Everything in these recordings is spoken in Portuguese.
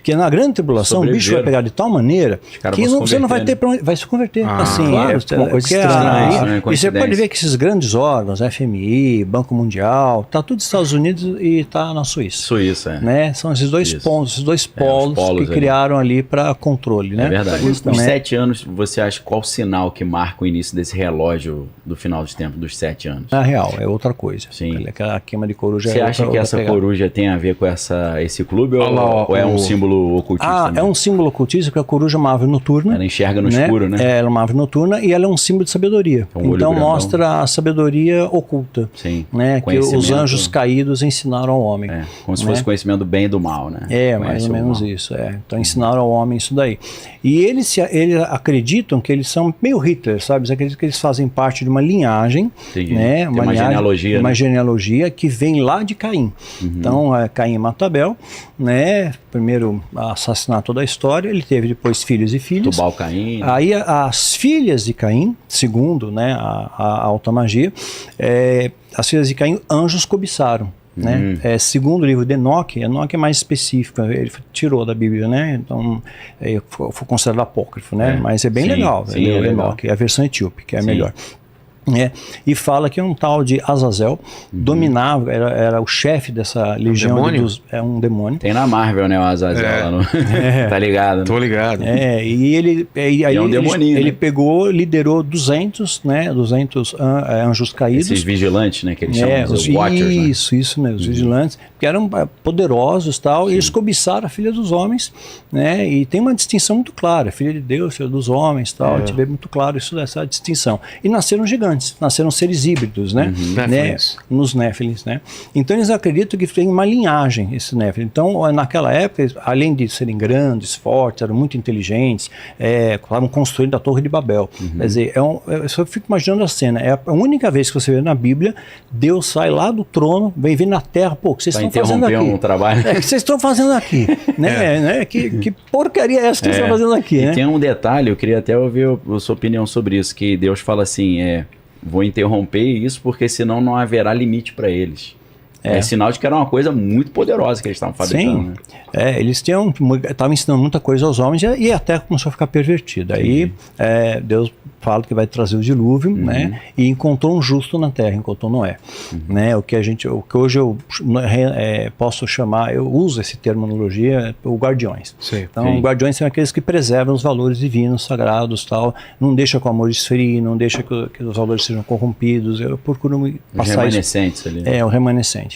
Porque na grande tribulação, o bicho vai pegar de tal maneira que você não vai ter para onde. Vai se converter. Assim, claro, uma coisa estranha. E você pode ver que esses grandes órgãos, FMI, Banco Mundial, tá tudo nos Estados Unidos e tá na Suíça. Suíça, é. Né? São esses dois pontos, esses dois polos que criaram ali para controle. Né? É verdade. Os 7 anos, você acha qual sinal que marca o início desse relógio do final dos tempos, dos 7 anos? Na real, é outra coisa. Sim. Aquela queima de coruja. Você acha que essa coruja tem a ver com esse clube ou é um símbolo ocultista? É um símbolo ocultista, porque a coruja é uma ave noturna. Ela enxerga no escuro, né? Ela é uma ave noturna e ela é um símbolo de sabedoria. Então mostra a sabedoria oculta. Sim. Né? Que os anjos caídos ensinaram ao homem. Como se fosse conhecimento do bem e do mal, né? Mais ou menos isso. Então ensinaram ao homem isso daí. E eles acreditam que eles são meio Hitler, sabe? Eles acreditam que eles fazem parte de uma linhagem. Né? Uma genealogia. Uma genealogia que vem lá de Caim. Então, Caim mata Abel, né? Primeiro assassinato da história, ele teve depois filhos e filhas. Tubal Caim. Aí as filhas de Caim, segundo, né, a alta magia, as filhas de Caim, anjos cobiçaram. Né? Segundo o livro de Enoque é mais específico, ele tirou da Bíblia, né? Então foi considerado apócrifo, né? Mas é bem legal, Enoque, é a versão etíope, que é a melhor. E fala que um tal de Azazel dominava, era o chefe dessa legião. Um demônio. Tem na Marvel, né, o Azazel lá no... Tá ligado? Né? Tô ligado. E ele é um demoninho, ele né? liderou 200 anjos caídos. Esses vigilantes, né, que eles chamam, os Watchers. Isso mesmo, os vigilantes, que eram poderosos e tal, e eles cobiçaram a filha dos homens, né, e tem uma distinção muito clara, filha de Deus, filha dos homens, tal, a gente vê muito claro essa distinção. E nasceram gigantes. Nasceram seres híbridos, né? Nos Néfilins, né? Então eles acreditam que tem uma linhagem, esses Néfilins. Então, naquela época, além de serem grandes, fortes, eram muito inteligentes, estavam construindo a Torre de Babel. Quer dizer, eu só fico imaginando a cena. É a única vez que você vê na Bíblia, Deus sai lá do trono, vem vir na terra, pô, o que vocês estão fazendo aqui? Um trabalho. O que vocês estão fazendo aqui? né? Que porcaria é essa que vocês estão fazendo aqui? E tem um detalhe, eu queria até ouvir a sua opinião sobre isso, que Deus fala assim, vou interromper isso porque senão não haverá limite para eles. É sinal de que era uma coisa muito poderosa que eles estavam fabricando. Sim. Né? Eles estavam ensinando muita coisa aos homens e até começou a ficar pervertida. Aí Deus fala que vai trazer o dilúvio, né? E encontrou um justo na terra, encontrou Noé. Né? O que hoje eu posso chamar, eu uso esse terminologia, o guardiões. Então, guardiões são aqueles que preservam os valores divinos, sagrados, tal, não deixa que o amor esfrie, não deixa que os valores sejam corrompidos. Eu procuro passar remanescentes ali. O remanescente.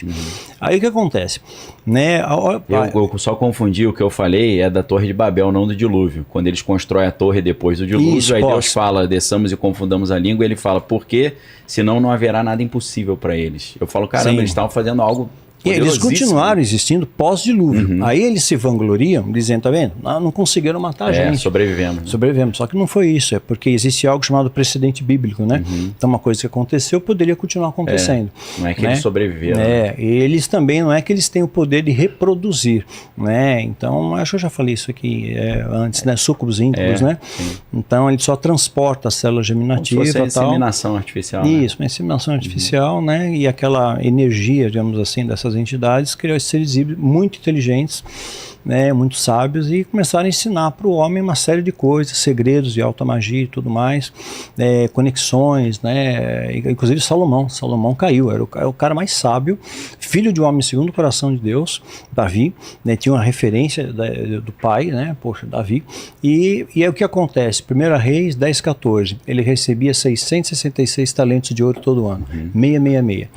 Aí o que acontece? Né? Eu só confundi o que eu falei, é da Torre de Babel, não do dilúvio. Quando eles constroem a torre depois do dilúvio, aí Deus fala, desçamos e confundamos a língua, ele fala, por quê? Senão não haverá nada impossível para eles. Eu falo, caramba, eles estavam fazendo algo... E eles continuaram existindo pós-dilúvio. Aí eles se vangloriam, dizendo, tá vendo? Não conseguiram matar a gente. Sobrevivemos. Sobrevivemos. Só que não foi isso, é porque existe algo chamado precedente bíblico, né? Então uma coisa que aconteceu poderia continuar acontecendo. Não é que eles sobreviveram. E eles também, não é que eles têm o poder de reproduzir, né? Então, acho que eu já falei isso aqui antes, né? Súcubos íntegros, né? Então ele só transporta a célula germinativa e tal. Inseminação artificial. Isso, uma inseminação artificial, né? E aquela energia, digamos assim, dessas entidades criou esses seres híbridos muito inteligentes, né, muito sábios, e começaram a ensinar para o homem uma série de coisas, segredos de alta magia e tudo mais, conexões, né, inclusive Salomão caiu, era o cara mais sábio, filho de um homem segundo o coração de Deus, Davi, né, tinha uma referência do pai, né, Davi, e é o que acontece, 1 Reis 10:14, ele recebia 666 talentos de ouro todo ano, 666,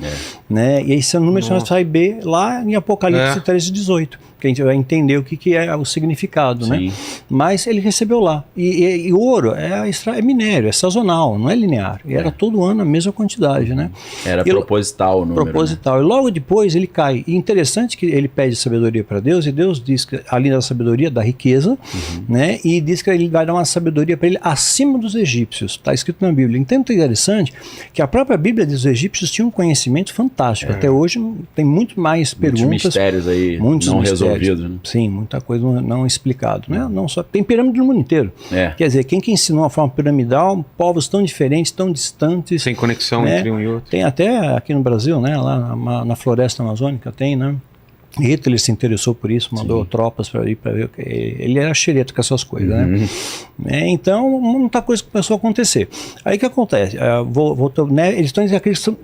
né, e esse é o número que nós vai ver lá em Apocalipse 13:18, que a gente vai entender o que é o significado, né? Mas ele recebeu lá. E ouro é minério, é sazonal, não é linear. E era todo ano a mesma quantidade, né? Era proposital o número. Proposital. Né? E logo depois ele cai. E interessante que ele pede sabedoria para Deus, e Deus diz que, além da sabedoria, da riqueza, né? E diz que ele vai dar uma sabedoria para ele acima dos egípcios. Está escrito na Bíblia. Então é interessante que a própria Bíblia diz que os egípcios tinham um conhecimento fantástico. Até hoje tem muito mais perguntas. Muitos mistérios aí não resolvidos. Né? Sim, muita coisa não explicado, né? Não só tem pirâmide no mundo inteiro. Quer dizer, quem que ensinou a forma piramidal, povos tão diferentes, tão distantes, sem conexão entre um e outro. Tem até aqui no Brasil, né? Lá na floresta amazônica tem, né? Hitler se interessou por isso, mandou tropas para ir para ver. Ele era xereta com essas coisas, né? Então, muita coisa começou a acontecer. Aí o que acontece? Né, eles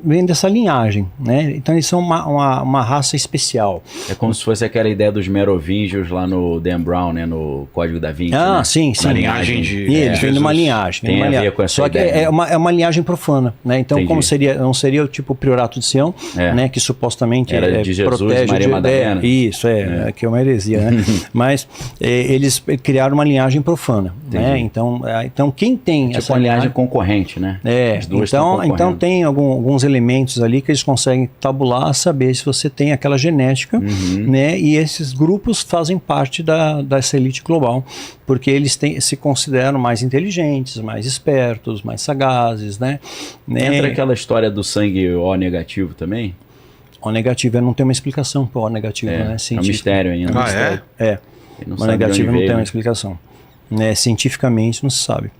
vêm dessa linhagem, né? Então eles são uma raça especial. É como se fosse aquela ideia dos merovingios lá no Dan Brown, né? No Código da Vinci. Ah, né? sim. Uma linhagem de eles vêm de uma linhagem. Tem a ver com essa Só ideia. que é uma linhagem profana, né? Então, Entendi. como não seria o tipo o Priorato de Sião, né? Que supostamente era de Jesus, protege Maria Madalena. Isso, que é uma heresia, né? Mas eles criaram uma linhagem profana, né? Então quem tem tipo essa uma linhagem concorrente, né? As duas então tem alguns elementos ali que eles conseguem tabular, saber se você tem aquela genética, né? E esses grupos fazem parte dessa elite global, porque eles se consideram mais inteligentes, mais espertos, mais sagazes, né? Entra aquela história do sangue O negativo também? O negativo não tem uma explicação para o negativo, né? É um mistério ainda. O negativo não tem uma explicação. Né? Cientificamente não se sabe.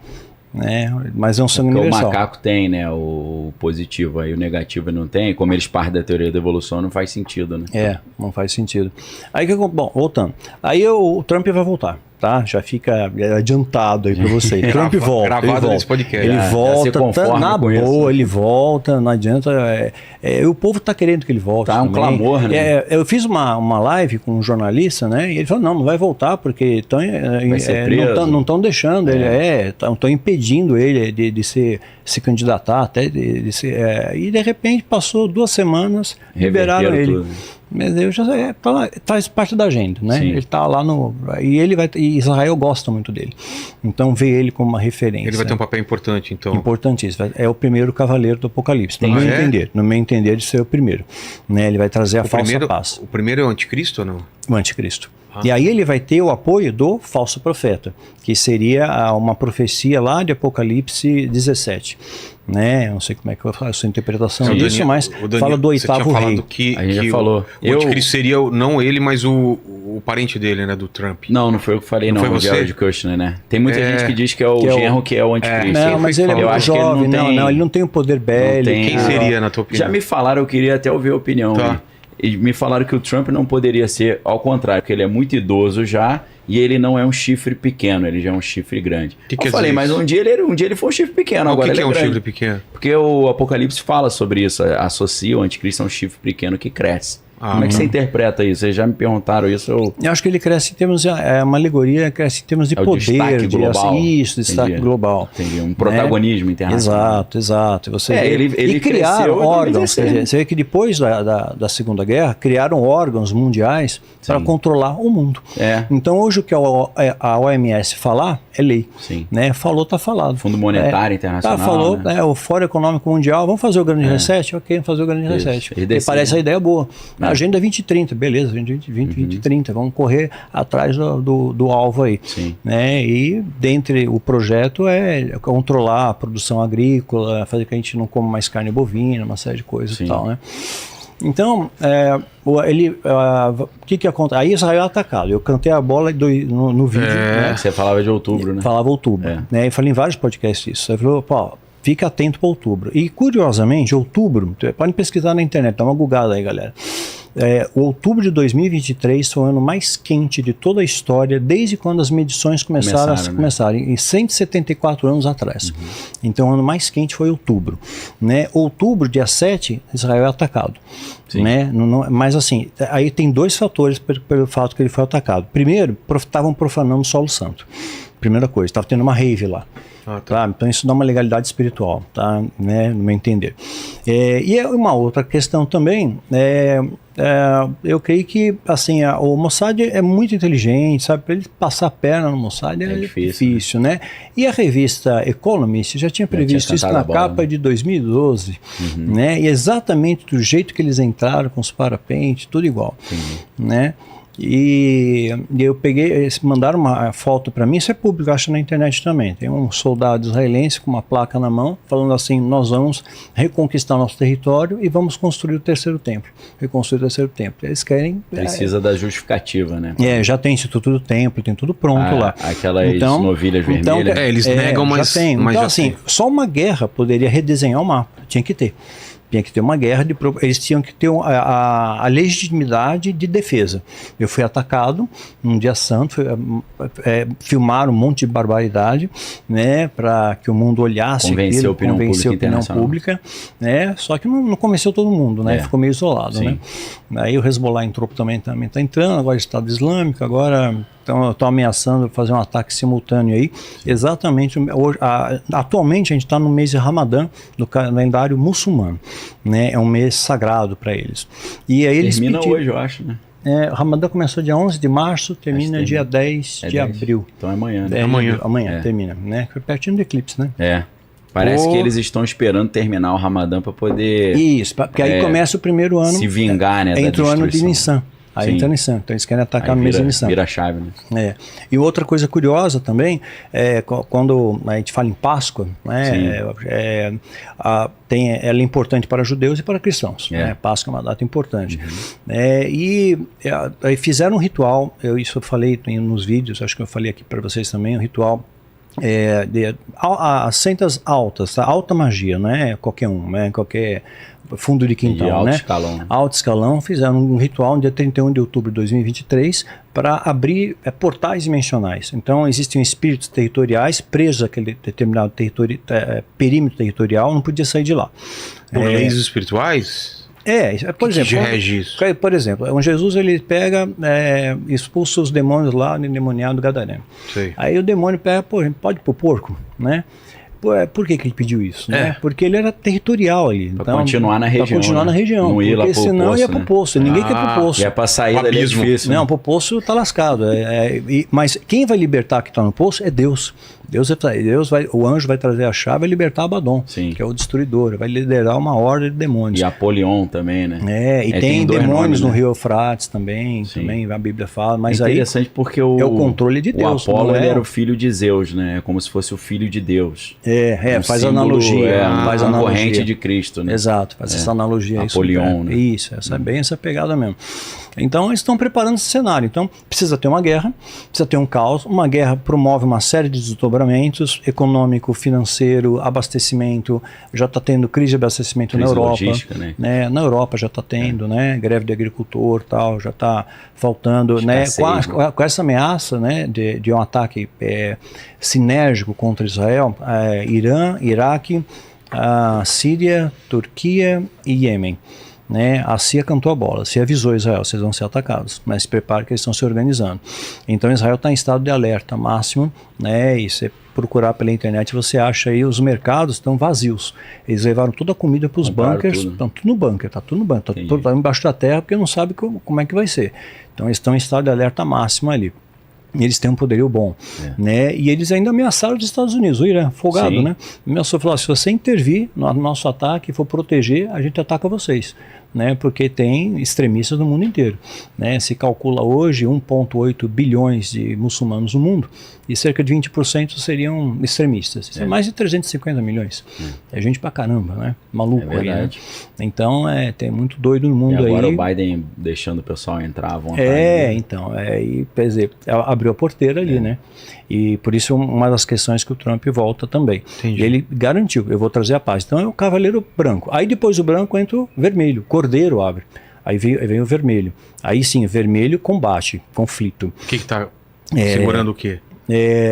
Né? Mas é um sangue universal. O macaco tem, né? O positivo, aí o negativo não tem. Como eles partem da teoria da evolução, não faz sentido, né? Não faz sentido. Aí bom, voltando. Aí o Trump vai voltar. Tá? Já fica adiantado aí para você. Trump volta. Gravado nesse podcast. Ele volta, na boa, isso, ele volta, não adianta. O povo tá querendo que ele volte. Tá um clamor, né? Eu fiz uma live com um jornalista, né? E ele falou: não vai voltar, porque não estão deixando ele, estão impedindo ele de se candidatar, até e de repente passou 2 semanas, liberaram ele. Tudo. Mas eu já faz parte da agenda, né? Sim. Ele está lá e Israel gosta muito dele. Então vê ele como uma referência. Ele vai ter um papel importante, então. Importantíssimo. É o primeiro cavaleiro do Apocalipse. No meu entender, de ser o primeiro. Né? Ele vai trazer a falsa paz. O primeiro é o anticristo ou não? O anticristo. E aí ele vai ter o apoio do falso profeta, que seria uma profecia lá de Apocalipse 17. Né? Eu não sei como é que eu faço a sua interpretação disso, mas fala do 8º rei. Que já falou. O anticristo seria não ele, mas o parente dele, né? Do Trump. Não foi eu que falei, não. Foi você? O Jared Kushner, né? Tem muita gente que diz que é o genro que é o anticristo. Não, mas ele é muito jovem. Ele não tem o poder bélico. Quem seria, na tua opinião? Já me falaram, eu queria até ouvir a opinião. Tá. E me falaram que o Trump não poderia ser ao contrário, porque ele é muito idoso já e ele não é um chifre pequeno, ele já é um chifre grande. Eu falei, mas um dia ele foi um chifre pequeno. Agora o que ele é um chifre pequeno? Porque o Apocalipse fala sobre isso, associa o anticristo a um chifre pequeno que cresce. Como é que você interpreta isso? Vocês já me perguntaram isso. Eu acho que ele cresce em termos uma alegoria, cresce em termos de poder, destaque global. Destaque global. Entendi. Um protagonismo internacional. Exato. Você ele criaram órgãos. Você vê que depois da Segunda Guerra criaram órgãos mundiais para controlar o mundo. Então hoje o que a OMS falar é lei. Sim. Né? Falou, está falado. Fundo Monetário Internacional. Falou, né? O Fórum Econômico Mundial, vamos fazer o grande reset? Ok, vamos fazer o grande reset. Porque parece a ideia boa. A Agenda 2030, beleza, 2030, vamos correr atrás do alvo aí. Sim. Né? E dentre o projeto é controlar a produção agrícola, fazer que a gente não coma mais carne bovina, uma série de coisas e tal, né? Então, o que acontece? Aí Israel é atacado. Eu cantei a bola no vídeo. Né? Você falava de outubro, né? Falava outubro. Né? Eu falei em vários podcasts isso. Você falou, fica atento para outubro. E curiosamente, outubro, podem pesquisar na internet, dá uma googada aí, galera. O outubro de 2023 foi o ano mais quente de toda a história, desde quando as medições começaram, em 174 anos atrás. Então o ano mais quente foi outubro. Né? Outubro, dia 7, Israel é atacado. Né? Mas assim, aí tem 2 fatores pelo fato que ele foi atacado. Primeiro, estavam profanando o solo santo. Primeira coisa, estava tendo uma rave lá. Tá? Então isso dá uma legalidade espiritual, tá? Né? No meu entender. E uma outra questão também, eu creio que assim, o Mossad é muito inteligente, sabe? Para ele passar a perna no Mossad é difícil, né? E a revista Economist já tinha previsto isso na capa de 2012, né? E exatamente do jeito que eles entraram, com os parapentes, tudo igual, né? E eu peguei, eles mandaram uma foto para mim, isso é público, acho na internet também. Tem um soldado israelense com uma placa na mão, falando assim: nós vamos reconquistar nosso território e vamos construir o 3º templo. Reconstruir o 3º templo. Eles querem. Precisa da justificativa, né? Já tem Instituto do Templo, tem tudo pronto lá. Aquelas novilhas vermelhas. Eles negam, mas. Já tem. Então, assim, só uma guerra poderia redesenhar o mapa. Tinha que ter. Tinha que ter uma guerra, eles tinham que ter a legitimidade de defesa. Eu fui atacado num dia santo, filmaram um monte de barbaridade, né, para que o mundo olhasse convencer a opinião pública, né, só que não convenceu todo mundo, né, ficou meio isolado, né. Aí o Hezbollah entrou também está entrando, agora o Estado Islâmico, agora estão ameaçando fazer um ataque simultâneo aí, exatamente, atualmente a gente está no mês de Ramadã, do calendário muçulmano, né, é um mês sagrado para eles. E aí eles termina hoje, eu acho, né? O Ramadã começou dia 11 de março, termina dia 10 de abril. Então é amanhã, né? Amanhã termina, né? Foi pertinho do eclipse, né? Parece que eles estão esperando terminar o Ramadã para poder... Isso, porque aí começa o primeiro ano... Se vingar, né? Entra o ano de Nissan. Aí entra Nissan, então eles querem atacar no mês de Nissan. Vira a chave, né? E outra coisa curiosa também, quando a gente fala em Páscoa, né, ela é importante para judeus e para cristãos. Né? Páscoa é uma data importante. E fizeram um ritual, isso eu falei nos vídeos, acho que eu falei aqui para vocês também, um ritual as sentas altas, tá? Alta magia, não é qualquer um, né? Qualquer fundo de quintal, alto né? escalão. Alto escalão, fizeram um ritual no dia 31 de outubro de 2023 para abrir portais dimensionais. Então existem espíritos territoriais presos àquele determinado perímetro territorial, não podia sair de lá. Por leis espirituais? Por exemplo, rege isso? Por exemplo, Jesus ele pega, expulsa os demônios lá no endemoniado Gadareno. Aí o demônio pega, pode ir pro porco, né? Por que ele pediu isso? Né? Porque ele era territorial ali. Para continuar na região. Para continuar na região. Não ir lá porque pro senão poço, ia pro poço. Ninguém quer pro poço. E é para sair dali é difícil. Não, pro poço tá lascado. Mas quem vai libertar que está no poço é Deus. O anjo vai trazer a chave e vai libertar Abaddon, que é o destruidor, vai liderar uma horda de demônios. E Apolion também, né? Tem demônios no Rio Eufrates também a Bíblia fala, mas é interessante porque é o controle de Deus. O Apolo ele era o filho de Zeus, né? É como se fosse o filho de Deus. Faz analogia. Faz a corrente de Cristo, né? Exato, faz essa analogia. Apolion, né? Isso, bem essa pegada mesmo. Então eles estão preparando esse cenário. Então precisa ter uma guerra, precisa ter um caos. Uma guerra promove uma série de desdobramentos econômico, financeiro, abastecimento. Já está tendo crise de abastecimento na Europa. Né? Na Europa já está tendo, né? Greve de agricultor, tal, já está faltando, né? Com essa ameaça, né? de um ataque sinérgico contra Israel, Irã, Iraque, Síria, Turquia e Iêmen. Né, a CIA cantou a bola, a CIA avisou Israel, vocês vão ser atacados, mas se prepare que eles estão se organizando. Então Israel está em estado de alerta máximo, né, e você procurar pela internet, você acha aí, os mercados estão vazios. Eles levaram toda a comida para os bunkers, estão tudo no bunker, está tudo no bunker, está tudo embaixo da terra, porque não sabe como é que vai ser. Então eles estão em estado de alerta máximo ali. Eles têm um poderio bom, né? E eles ainda ameaçaram os Estados Unidos, o Irã, folgado, né? Ameaçou, falou, se você intervir no nosso ataque e for proteger, a gente ataca vocês, né? Porque tem extremistas no mundo inteiro, né? Se calcula hoje 1,8 bilhões de muçulmanos no mundo e cerca de 20% seriam extremistas. Isso é mais de 350 milhões. É gente pra caramba, né? Maluco aí, né? Então, tem muito doido no mundo aí. E agora o Biden deixando o pessoal entrar à vontade. Quer dizer, abriu a porteira ali, né? E por isso uma das questões que o Trump volta também. Ele garantiu, eu vou trazer a paz. Então é o cavaleiro branco. Aí depois do branco entra o vermelho, cordeiro abre. Aí vem o vermelho. Aí sim, vermelho combate, conflito. O que está segurando o quê?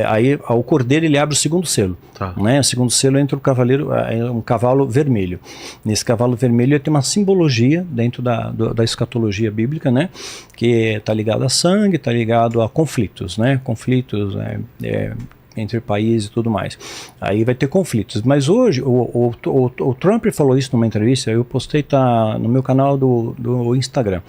Aí o cordeiro ele abre o segundo selo, né? O segundo selo entra o cavaleiro, um cavalo vermelho. Nesse cavalo vermelho tem uma simbologia dentro da escatologia bíblica, né? Que está ligado a sangue, está ligado a conflitos, né? Conflitos entre países e tudo mais. Aí vai ter conflitos. Mas hoje o Trump falou isso numa entrevista, eu postei, tá no meu canal do Instagram,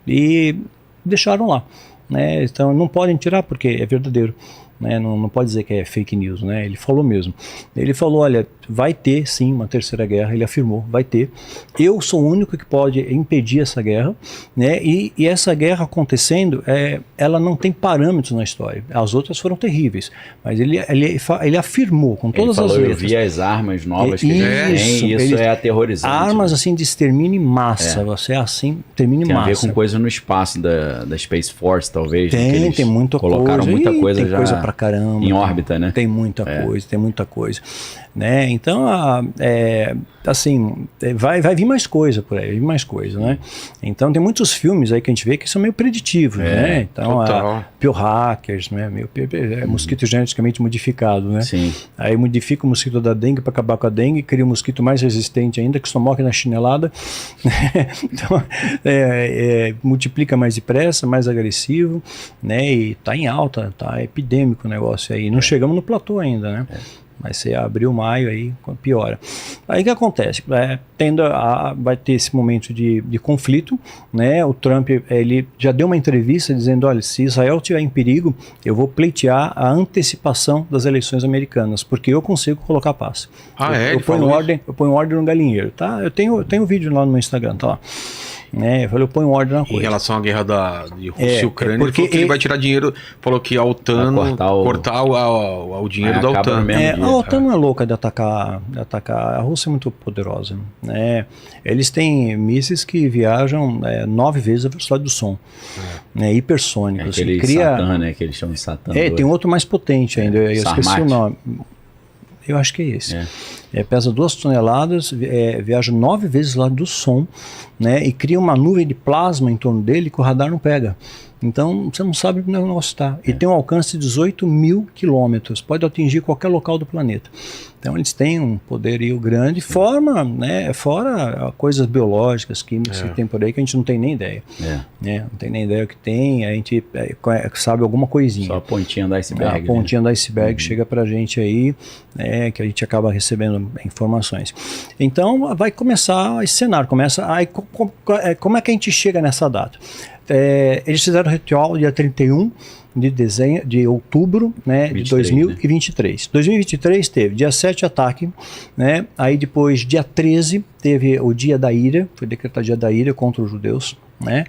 e deixaram lá, né? Então não podem tirar porque é verdadeiro. Né, não pode dizer que é fake news, né? Ele falou mesmo. Ele falou, olha, vai ter sim uma terceira guerra, ele afirmou, vai ter. Eu sou o único que pode impedir essa guerra, né? E essa guerra acontecendo, ela não tem parâmetros na história. As outras foram terríveis, mas ele afirmou com todas as letras. Eu vi as armas novas que eles têm, e isso é aterrorizante. Armas assim de extermínio em massa, você assim, extermínio em massa. Tem a ver com coisa no espaço da Space Force, talvez. Tem muita coisa. Colocaram muita coisa já. pra caramba. Em órbita, né? Tem muita coisa, né? Então, assim, vai vir mais coisa por aí, né? Então tem muitos filmes aí que a gente vê que são meio preditivos, né? Então, biohackers, né? Mosquito geneticamente modificado, né? Sim. Aí modifica o mosquito da dengue para acabar com a dengue, cria um mosquito mais resistente ainda, que só morre na chinelada. Então, multiplica mais depressa, mais agressivo, né? E tá em alta, tá epidêmico o negócio aí. Não chegamos no platô ainda, né? Vai ser abril, maio, aí piora. Aí o que acontece? Vai ter esse momento de conflito, né? O Trump, ele já deu uma entrevista dizendo, olha, se Israel estiver em perigo, eu vou pleitear a antecipação das eleições americanas, porque eu consigo colocar paz. Eu ponho ordem no galinheiro, tá? Eu tenho vídeo lá no meu Instagram, tá lá. Eu falei, eu ponho ordem na coisa. Em relação à guerra de Rússia e Ucrânia, porque ele vai tirar dinheiro, falou que a OTAN cortar o dinheiro da OTAN. A OTAN não é louca de atacar. A Rússia é muito poderosa, né? Eles têm mísseis que viajam 9 vezes a velocidade do som, né? Hipersônicos. Aquele Satã, né? Que eles chamam de Satã. Tem outro mais potente ainda, eu esqueci o nome. Eu acho que é esse. Pesa 2 toneladas, viaja 9 vezes lá do som, né? E cria uma nuvem de plasma em torno dele que o radar não pega. Então, você não sabe onde o negócio está. E tem um alcance de 18 mil quilômetros. Pode atingir qualquer local do planeta. Então, eles têm um poderio grande, fora coisas biológicas, químicas que tem por aí, que a gente não tem nem ideia. Não tem nem ideia o que tem, a gente sabe alguma coisinha. Só a pontinha do iceberg. A pontinha do iceberg chega pra gente aí, que a gente acaba recebendo informações. Então, vai começar esse cenário. Como é que a gente chega nessa data? Eles fizeram o ritual dia 31 de outubro, né, 23, de 2023. Né? 2023 teve dia 7 ataque, né? Aí depois dia 13 teve o dia da ira, foi decretado dia da ira contra os judeus, né?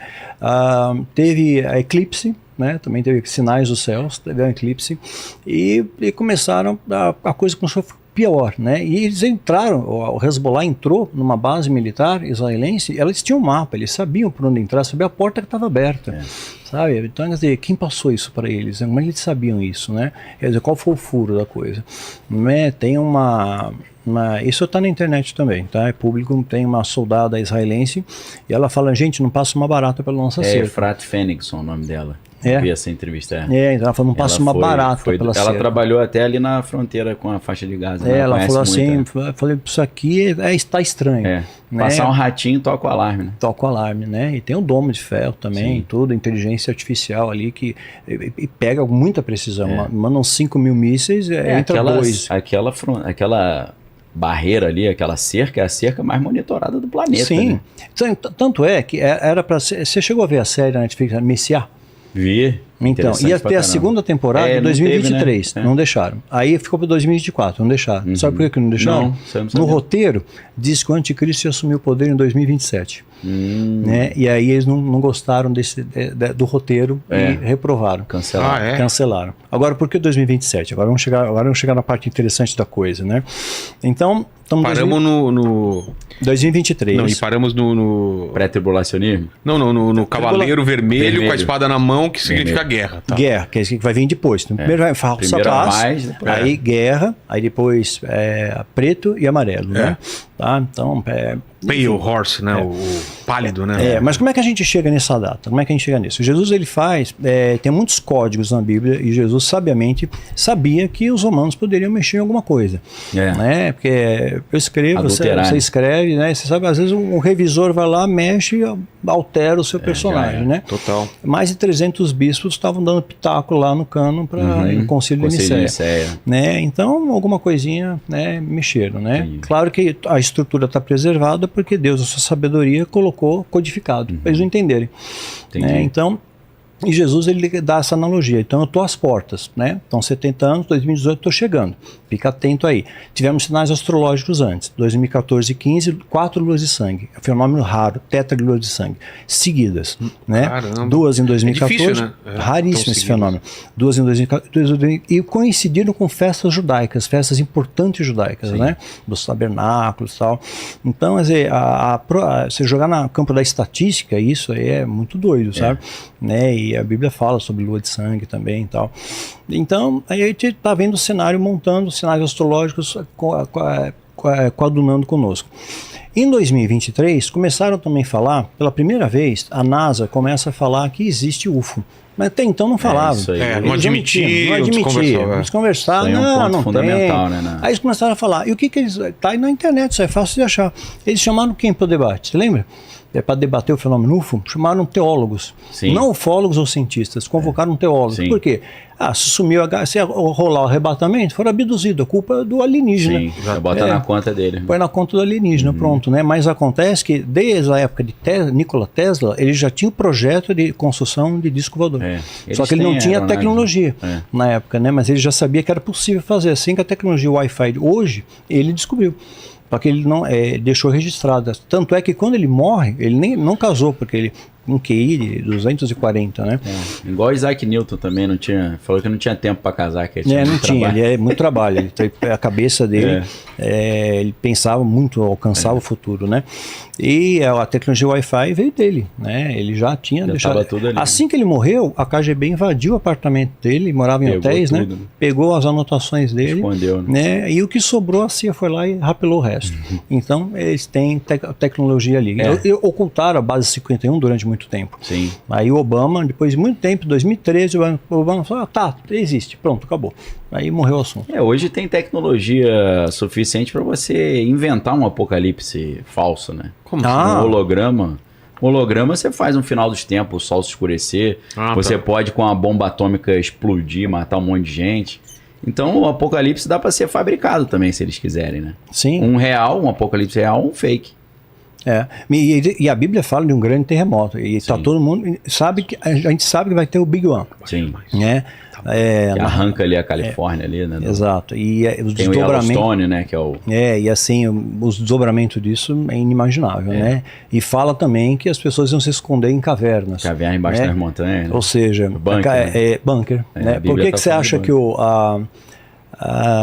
Teve a eclipse, né? Também teve sinais dos céus, teve um eclipse e começaram a coisa começou a pior, né? E eles entraram, o Hezbollah entrou numa base militar israelense, eles tinham um mapa, eles sabiam por onde entrar, sabiam a porta que estava aberta, sabe? Então, quer dizer, quem passou isso para eles? Como eles sabiam isso, né? Quer dizer, qual foi o furo da coisa? Né? Tem isso está na internet também, tá? É público, tem uma soldada israelense e ela fala, gente, não passa uma barata pela nossa cerca. Efrat Fenixson, o nome dela. Eu vi essa entrevista. Então ela falou, não passa uma barata pela cerca. Ela trabalhou até ali na fronteira com a faixa de Gaza. Né? Ela falou assim, falei, isso aqui está estranho. Né? Passar um ratinho, toca o alarme, né? Toca o alarme, né? E tem o domo de ferro também, tudo, inteligência artificial ali que pega com muita precisão. Mandam 5.000 mísseis, entra 2. Aquela barreira ali, aquela cerca, é a cerca mais monitorada do planeta. Sim, né? Tanto é que era para ser. Você chegou a ver a série na Netflix, Messiah? Vi. Então, ia ter a segunda temporada em 2023, não deixaram. Aí ficou para 2024, não deixaram. Sabe por que não deixaram? No roteiro, diz que o anticristo ia assumir o poder em 2027. Né? E aí eles não gostaram do roteiro e reprovaram. Cancelaram. Agora, por que 2027? Agora vamos chegar na parte interessante da coisa, né? Então, paramos no 2023. Não, e paramos no pré-tribulacionismo? Não, no Cavaleiro Vermelho com a espada na mão, que significa guerra. Tá? Guerra, que é isso que vai vir depois. Então, primeiro vai falsa paz, aí guerra, aí depois preto e amarelo, né? Tá? Então, Pale Horse, né? O pálido, né? Mas como é que a gente chega nessa data? Como é que a gente chega nisso? Jesus, ele tem muitos códigos na Bíblia e Jesus sabiamente sabia que os romanos poderiam mexer em alguma coisa, né? Porque eu escrevo, você escreve, né? Você sabe, às vezes um revisor vai lá, mexe, altera o seu personagem, né? Total. Mais de 300 bispos estavam dando pitaco lá no cânon para o Concílio de Nicéia, né? Então, alguma coisinha, né, mexeram, né? Claro que a estrutura está preservada porque Deus, a sua sabedoria, colocou codificado, para eles não entenderem. Né? Então, e Jesus, ele dá essa analogia. Então, eu estou às portas, né? Então, 70 anos, 2018, estou chegando. Fica atento aí. Tivemos sinais astrológicos antes. 2014 e 15, 4 luas de sangue. Fenômeno raro, tetra-luas de sangue. Seguidas, né? Caramba. 2 em 2014. É difícil, né? Raríssimo esse fenômeno. 2 em 2014. E coincidiram com festas judaicas, festas importantes judaicas, né? Dos tabernáculos e tal. Então, quer dizer, você jogar no campo da estatística, isso aí é muito doido, sabe? Né? E a Bíblia fala sobre lua de sangue também e tal. Então, aí a gente está vendo o cenário montando, cenários astrológicos coadunando conosco. Em 2023, começaram também a falar, pela primeira vez, a NASA começa a falar que existe UFO. Mas até então não falava. Não admitia. Vamos conversar. Isso é um ponto fundamental, tem. né? Aí eles começaram a falar. E o que eles... Tá aí na internet, isso é fácil de achar. Eles chamaram quem para o debate? Você lembra? Para debater o fenômeno UFO, chamaram teólogos. Sim. Não ufólogos ou cientistas, convocaram teólogos. Sim. Por quê? Se sumiu, se rolar o arrebatamento, foram abduzidos. A culpa é do alienígena. Sim, já bota na conta dele. Põe na conta do alienígena, pronto, né? Mas acontece que desde a época de Nikola Tesla, ele já tinha o projeto de construção de disco voador. Só que ele não tinha tecnologia na época, né? Mas ele já sabia que era possível fazer. Assim que a tecnologia Wi-Fi de hoje, ele descobriu. Só que ele não deixou registrado. Tanto é que quando ele morre, ele não casou, porque ele um QI de 240, né? Igual Isaac Newton também, falou que não tinha tempo para casar. Que ele não tinha, ele é muito trabalho. A cabeça dele, ele pensava muito, alcançava o futuro, né? E a tecnologia Wi-Fi veio dele, né? Ele já tinha deixado. Tudo ali, assim que ele morreu, a KGB invadiu o apartamento dele, morava em hotéis, né? Pegou as anotações dele, escondeu, né? E o que sobrou, a CIA foi lá e rapelou o resto. Então, eles têm tecnologia ali. Ocultaram a base 51 durante muito tempo. Sim. Aí o Obama, depois de muito tempo, 2013, o Obama falou, existe, pronto, acabou. Aí morreu o assunto. Hoje tem tecnologia suficiente para você inventar um apocalipse falso, né? Como assim? Um holograma. Holograma você faz no final dos tempos, o sol se escurecer. Você pode com a bomba atômica explodir, matar um monte de gente. Então o apocalipse dá para ser fabricado também, se eles quiserem, né? Sim. Um apocalipse real, um fake. E a Bíblia fala de um grande terremoto. E tá todo mundo sabe que a gente sabe que vai ter o Big One. Sim. Né? Que arranca ali a Califórnia ali, né? Exato. E os tem o Yellowstone, né? Que é o... e assim, os desdobramentos disso é inimaginável, né? E fala também que as pessoas iam se esconder em cavernas. Caverna embaixo das montanhas. Ou seja, bunker. Né? Por que você acha que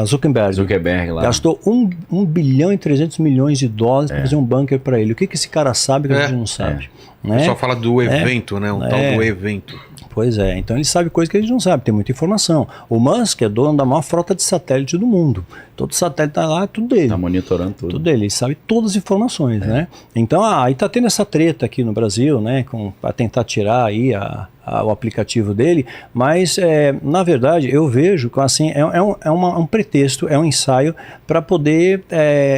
Zuckerberg lá gastou 1 bilhão e 300 milhões de dólares para fazer um bunker para ele? O que esse cara sabe que a gente não sabe? Né? O pessoal fala do evento, né? Tal do evento. Pois é, então ele sabe coisas que a gente não sabe, tem muita informação. O Musk é dono da maior frota de satélite do mundo. Todo satélite tá lá, é tudo dele. Tá monitorando tudo. Tudo dele, ele sabe todas as informações, né? Então, aí tá tendo essa treta aqui no Brasil, né? Para tentar tirar aí o aplicativo dele, mas na verdade eu vejo que assim, um pretexto, é um ensaio para poder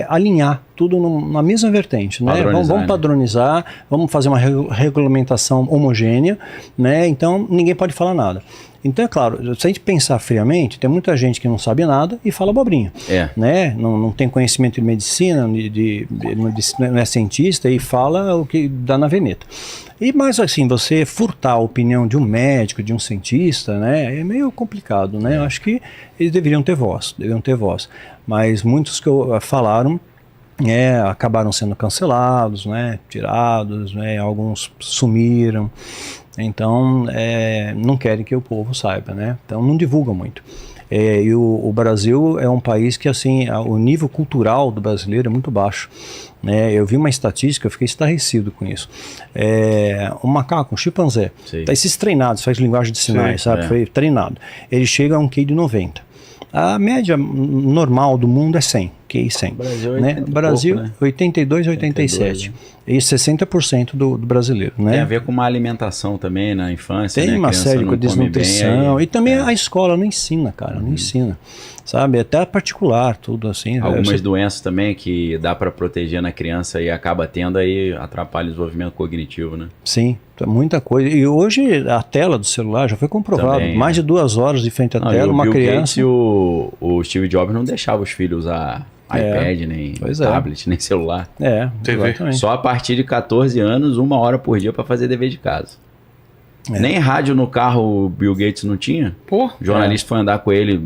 alinhar tudo na mesma vertente, né? Vamos padronizar, vamos fazer uma regulamentação homogênea, né? Então ninguém pode falar nada. Então, é claro, se a gente pensar friamente, tem muita gente que não sabe nada e fala abobrinha. Né? Não tem conhecimento de medicina, não é cientista e fala o que dá na veneta. Mas assim, você furtar a opinião de um médico, de um cientista, né, é meio complicado, né? Eu acho que eles deveriam ter voz. Mas muitos que falaram acabaram sendo cancelados, né, tirados, né, alguns sumiram. Então, não querem que o povo saiba, né? Então, não divulgam muito. E o Brasil é um país que, assim, o nível cultural do brasileiro é muito baixo. Né? Eu vi uma estatística, eu fiquei estarrecido com isso. Um macaco, um chimpanzé, esses treinados, faz linguagem de sinais, sabe? Foi treinado. Ele chega a um QI de 90. A média normal do mundo é 100, QI 100. Brasil, 82, 87. E 60% do brasileiro, né? Tem a ver com uma alimentação também na infância, tem uma série com desnutrição. E também a escola não ensina, cara, não ensina. Sabe, até particular, tudo assim. Algumas doenças também que dá para proteger na criança e acaba tendo, aí atrapalha o desenvolvimento cognitivo, né? Sim, muita coisa. E hoje a tela do celular já foi comprovado. Também, mais de 2 horas de frente à tela, uma criança... Gates e o Steve Jobs não deixavam os filhos usar iPad, nem tablet, nem celular. TV. Só a partir de 14 anos, 1 hora por dia para fazer dever de casa. Nem rádio no carro o Bill Gates não tinha. O jornalista foi andar com ele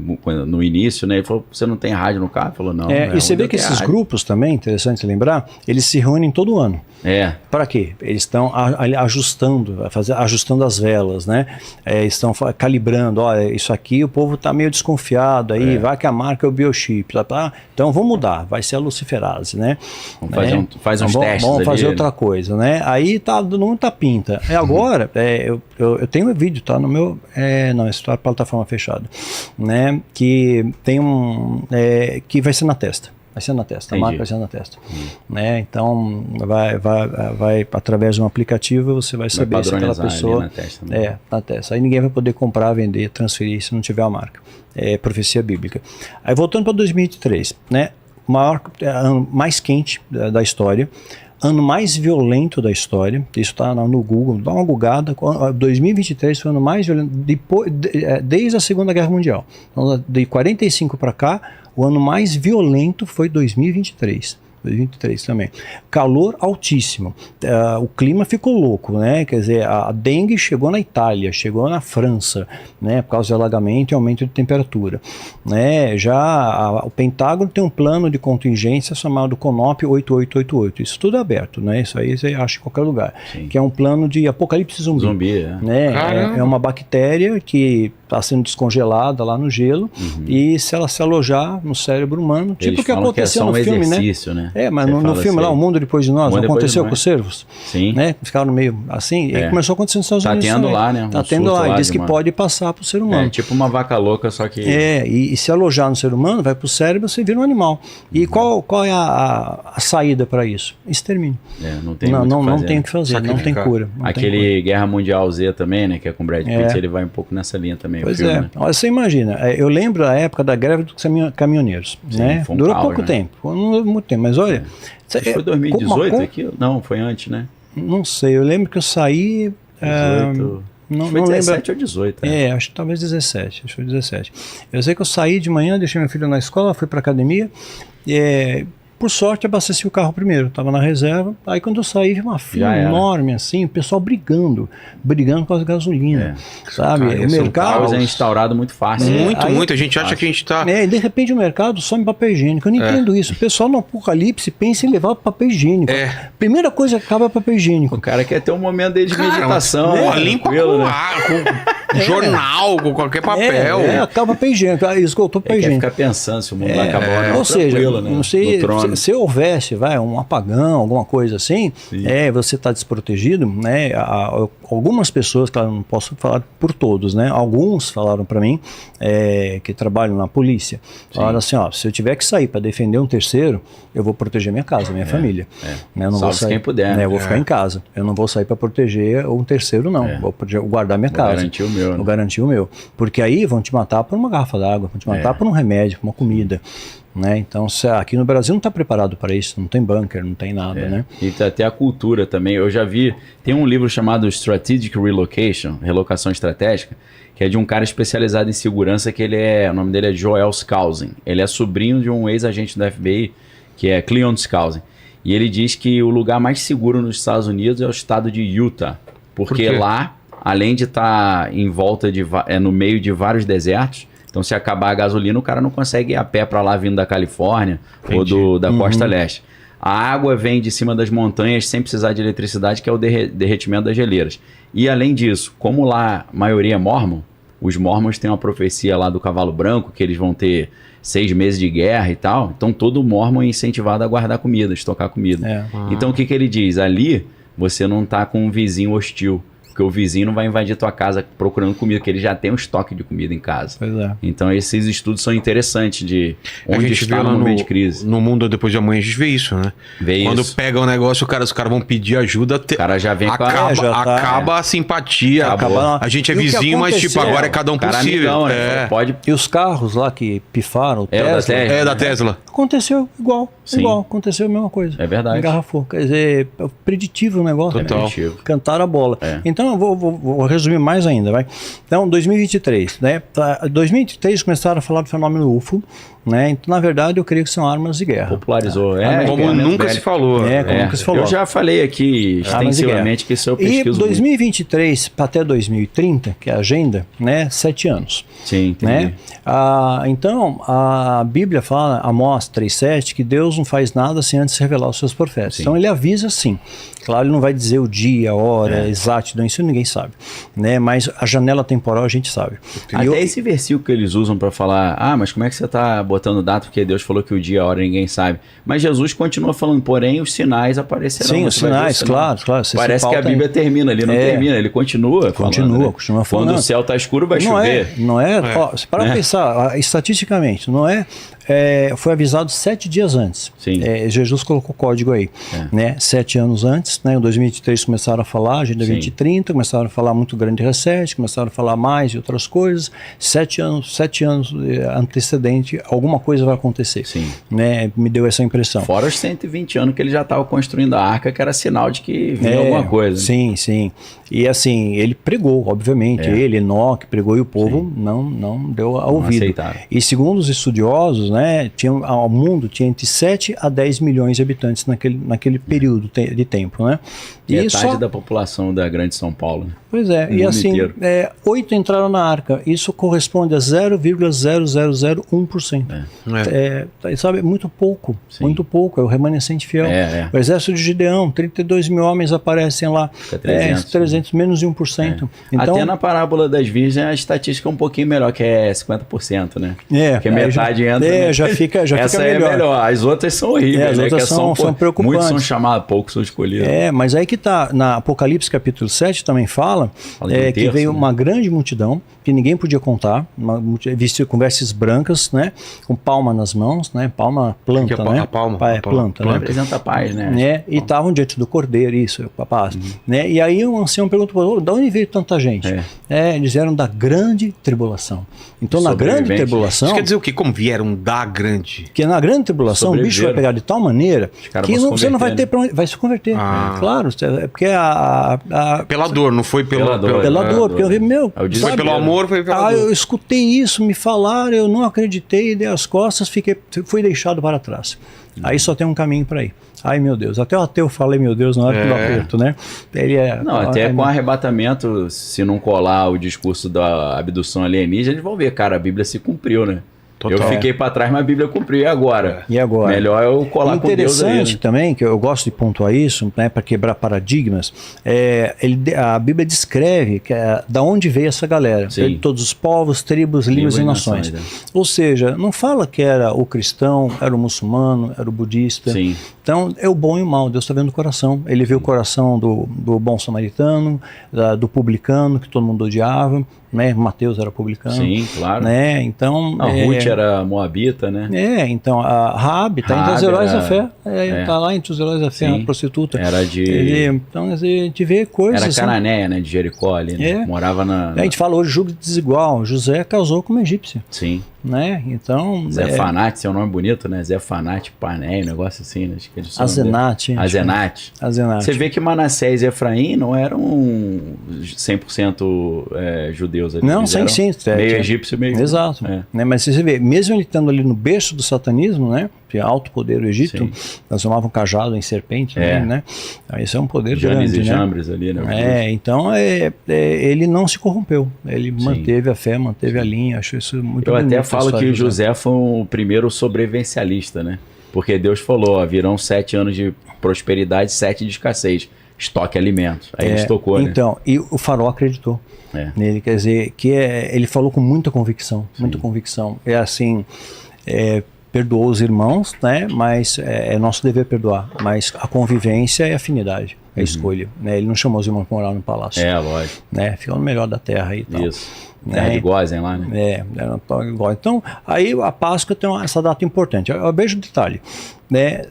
no início, né? Ele falou, você não tem rádio no carro? Ele falou, não. E você vê que esses grupos também, interessante lembrar, eles se reúnem todo ano. Para quê? Eles estão ajustando as velas, né? Estão calibrando, olha, isso aqui o povo está meio desconfiado, aí vai que a marca é o biochip, então vamos mudar, vai ser a luciferase, né? Vamos fazer uns testes vamos fazer ali, outra coisa, né? Aí tá dando muita pinta. Agora, eu tenho um vídeo, tá no meu, não, isso é plataforma fechada, né, que tem que vai ser na testa. Vai ser na testa, a marca vai ser na testa. Né? Então, vai através de um aplicativo, você vai saber se aquela pessoa... Na testa, né? Na testa. Aí ninguém vai poder comprar, vender, transferir se não tiver a marca. É profecia bíblica. Aí voltando para 2023, né? Ano mais quente da história, ano mais violento da história, isso está no Google, dá uma googada, 2023 foi o ano mais violento desde a Segunda Guerra Mundial. Então, de 45 para cá, o ano mais violento foi 2023. 2023 também. Calor altíssimo. O clima ficou louco, né? Quer dizer, a dengue chegou na Itália, chegou na França, né? Por causa de alagamento e aumento de temperatura. Né? O Pentágono tem um plano de contingência chamado CONOP 8888. Isso tudo é aberto, né? Isso aí você acha em qualquer lugar. Sim. Que é um plano de apocalipse zumbi. Né? É uma bactéria que está sendo descongelada lá no gelo e se ela se alojar no cérebro humano, tipo o que aconteceu no filme, né? Mas no filme lá, O Mundo Depois de Nós, aconteceu com os cervos. Sim. Né? Ficaram meio assim, e começou a acontecer nos Estados Unidos. Tá tendo lá, né? Tá tendo lá, e diz que pode passar pro ser humano. É tipo uma vaca louca, só que... E se alojar no ser humano, vai pro cérebro, você vira um animal. E qual é a saída para isso? Extermínio. Não tem o que fazer, não tem cura. Aquele Guerra Mundial Z também, né? Que é com o Brad Pitt, ele vai um pouco nessa linha também. Pois filme, né? Olha, você imagina, eu lembro da época da greve dos caminhoneiros. Sim, né? Durou pouco tempo, não muito tempo, mas olha... Foi 2018 aquilo? Não, foi antes, né? Não sei, eu lembro que eu saí... 18... Não foi 17 ou 18. Acho que talvez 17. Acho que foi 17. Eu sei que eu saí de manhã, deixei meu filho na escola, fui pra academia. Por sorte, abasteci o carro primeiro. Estava na reserva. Aí quando eu saí, vi uma fila enorme assim, o pessoal brigando por causa da gasolina. Sabe? Cara, o mercado é instaurado muito fácil. Muito. A gente acha que a gente está... de repente o mercado some papel higiênico. Eu não entendo isso. O pessoal no apocalipse pensa em levar papel higiênico. Primeira coisa que acaba é papel higiênico. O cara quer ter um momento dele de meditação. Limpa com jornal, com qualquer papel. Acaba papel higiênico. Esgotou papel higiênico. Quer ficar pensando se o mundo vai acabar. Ou seja, não sei... Se houvesse um apagão, alguma coisa assim, você está desprotegido, né? Algumas pessoas, claro, não posso falar por todos, né? Alguns falaram para mim que trabalham na polícia, falaram assim, se eu tiver que sair para defender um terceiro, eu vou proteger minha casa, minha família. Né? Eu não vou sair, quem puder. Né? Eu vou ficar em casa. Eu não vou sair para proteger um terceiro, não. Vou guardar minha casa. Garantir o meu. Vou garantir o meu. Porque aí vão te matar por uma garrafa d'água, vão te matar por um remédio, por uma comida. Né? Então, aqui no Brasil não está preparado para isso, não tem bunker, não tem nada, né? E até a cultura também. Eu já vi, tem um livro chamado Strategic Relocation, Relocação Estratégica, que é de um cara especializado em segurança, que o nome dele é Joel Skousen. Ele é sobrinho de um ex-agente do FBI, que é Cleon Skousen. E ele diz que o lugar mais seguro nos Estados Unidos é o estado de Utah, porque lá, além de estar em volta no meio de vários desertos, então, se acabar a gasolina, o cara não consegue ir a pé para lá vindo da Califórnia ou da Costa Leste. A água vem de cima das montanhas sem precisar de eletricidade, que é o derretimento das geleiras. E, além disso, como lá a maioria é mormon, os mormons têm uma profecia lá do cavalo branco, que eles vão ter 6 meses de guerra e tal. Então, todo mormon é incentivado a guardar comida, estocar comida. Então, o que ele diz? Ali, você não está com um vizinho hostil. Porque o vizinho não vai invadir tua casa procurando comida, porque ele já tem um estoque de comida em casa. Pois é. Então esses estudos são interessantes de onde está no momento de crise. No Mundo Depois de Amanhã a gente vê isso, né? Quando pega o negócio, os caras vão pedir ajuda. O cara já vem acaba a simpatia. A gente é vizinho, mas tipo, agora é cada um por si. Pode... E os carros lá que pifaram, o Tesla, da Tesla. Aconteceu igual. Aconteceu a mesma coisa. É verdade. Engarrafou. Quer dizer, é preditivo o negócio. Total. Cantaram a bola. Então eu vou resumir mais ainda, vai. Então, 2023, né? 2023 começaram a falar do fenômeno UFO, né? Então, na verdade, eu creio que são armas de guerra. Popularizou. Como nunca se falou. Nunca se falou. Eu já falei aqui extensivamente que isso eu pesquiso. E 2023 até 2030, que é a agenda, né? 7 anos. Sim, entendi. Né? Então, a Bíblia fala, Amós 3,7, que Deus não faz nada sem antes revelar os seus profetas. Sim. Então ele avisa sim. Claro, ele não vai dizer o dia, a hora, exatidão, isso ninguém sabe, né? Mas a janela temporal a gente sabe. Até esse versículo que eles usam para falar, mas como é que você está botando data porque Deus falou que o dia, a hora ninguém sabe. Mas Jesus continua falando, porém os sinais aparecerão. Sim, os sinais, claro. Parece que a Bíblia termina, ele não termina, ele continua falando. Né? Continua falando. Quando o céu está escuro vai chover. Não é. Ó, para pensar, estatisticamente, não é. Foi avisado 7 dias antes. Jesus colocou o código aí, né? 7 anos antes, né? Em 2023 começaram a falar, Agenda 2030, começaram a falar muito grande reset, começaram a falar mais de outras coisas. 7 anos antecedente, alguma coisa vai acontecer. Né? Me deu essa impressão. Fora os 120 anos que ele já estava construindo a arca, que era sinal de que vinha alguma coisa. Sim. E assim, ele pregou, obviamente. Ele, Enoque, pregou e o povo não deu ouvido. Aceitaram. E segundo os estudiosos, né, o mundo tinha entre 7 a 10 milhões de habitantes naquele período de tempo, né? Metade da população da grande São Paulo. Pois é, e assim, 8 entraram na arca. Isso corresponde a 0,0001%. Sabe, muito pouco. Muito pouco, é o remanescente fiel. O exército de Gideão, 32 mil homens aparecem lá. 300, menos de 1%. Então, até na parábola das virgens, a estatística é um pouquinho melhor, que é 50%, né? Porque metade entra. Já fica melhor. Essa é melhor. As outras são horríveis. As outras são preocupantes. Muitos são chamados, poucos são escolhidos. Mas aí que tá, na Apocalipse capítulo 7 também fala que veio uma grande multidão, que ninguém podia contar, vestido com vestes brancas, né? Com palma nas mãos, né? Palma, planta, né? A palma. Planta, né? Representa a paz, né? E estavam diante do cordeiro, a paz. Né? E aí o ancião perguntou, de onde veio tanta gente? Eles vieram da grande tribulação. Então na grande tribulação... Isso quer dizer o quê? Como vieram da grande? Que na grande tribulação o bicho vai pegar de tal maneira que você não vai ter para onde... Vai se converter. Claro, porque pela dor, não foi pela dor. Pela dor, porque eu vi, foi pelo amor, foi pela dor. Eu escutei isso, me falaram, eu não acreditei, dei as costas, fui deixado para trás. Aí só tem um caminho para ir. Ai, meu Deus. Até o ateu falei, meu Deus, na hora do aperto, né? Com arrebatamento, se não colar o discurso da abdução alienígena, eles vão ver, cara, a Bíblia se cumpriu, né? Total. Eu fiquei para trás, mas a Bíblia cumpriu. E agora? Melhor eu colar com Deus aí. Interessante também, que eu gosto de pontuar isso, né, para quebrar paradigmas, a Bíblia descreve da onde veio essa galera. De todos os povos, tribos, línguas e nações. Ou seja, não fala que era o cristão, era o muçulmano, era o budista. Então, é o bom e o mal. Deus está vendo o coração. Ele vê o coração do bom samaritano, do publicano, que todo mundo odiava, né? Mateus era publicano. Sim, claro. Né? Então, Ruth era moabita, né? Então a Raabe está entre os heróis da fé. Está lá entre os heróis da fé, uma prostituta. Era de... Então, a gente vê coisas... Era cananeia, né? De Jericó ali, né? Morava na... A gente fala hoje julgo desigual. José casou com uma egípcia. Sim. Né? Então... Zé Fanate, seu nome bonito, né? Zé Fanate, Pané, um negócio assim, né? Azenate. Você vê que Manassés e Efraim não eram 100% judeus ali. Não, sim. Meio egípcio, meio... Exato. Né? Mas você vê, mesmo ele estando ali no berço do satanismo, né? Que é alto poder do Egito, transformavam cajado em serpente, né? Então, esse é um poder Janes grande, e Jambres ali, né? Então ele não se corrompeu. Ele manteve a fé, manteve a linha. Acho isso muito bonito. Eu até falo que o José foi o primeiro sobrevivencialista, né? Porque Deus falou, virão 7 anos de prosperidade, 7 de escassez. Estoque alimentos. Aí ele estocou, né? Então, e o Faraó acreditou nele. Quer dizer, ele falou com muita convicção. Muita convicção. É assim... perdoou os irmãos, né? Mas é nosso dever perdoar. Mas a convivência é afinidade, é escolha. Né? Ele não chamou os irmãos para morar no palácio. Lógico. Né? Ficou no melhor da terra e tal. Isso. Terra de Gósen lá, né? Então, aí a Páscoa tem essa data importante. Eu vejo o detalhe.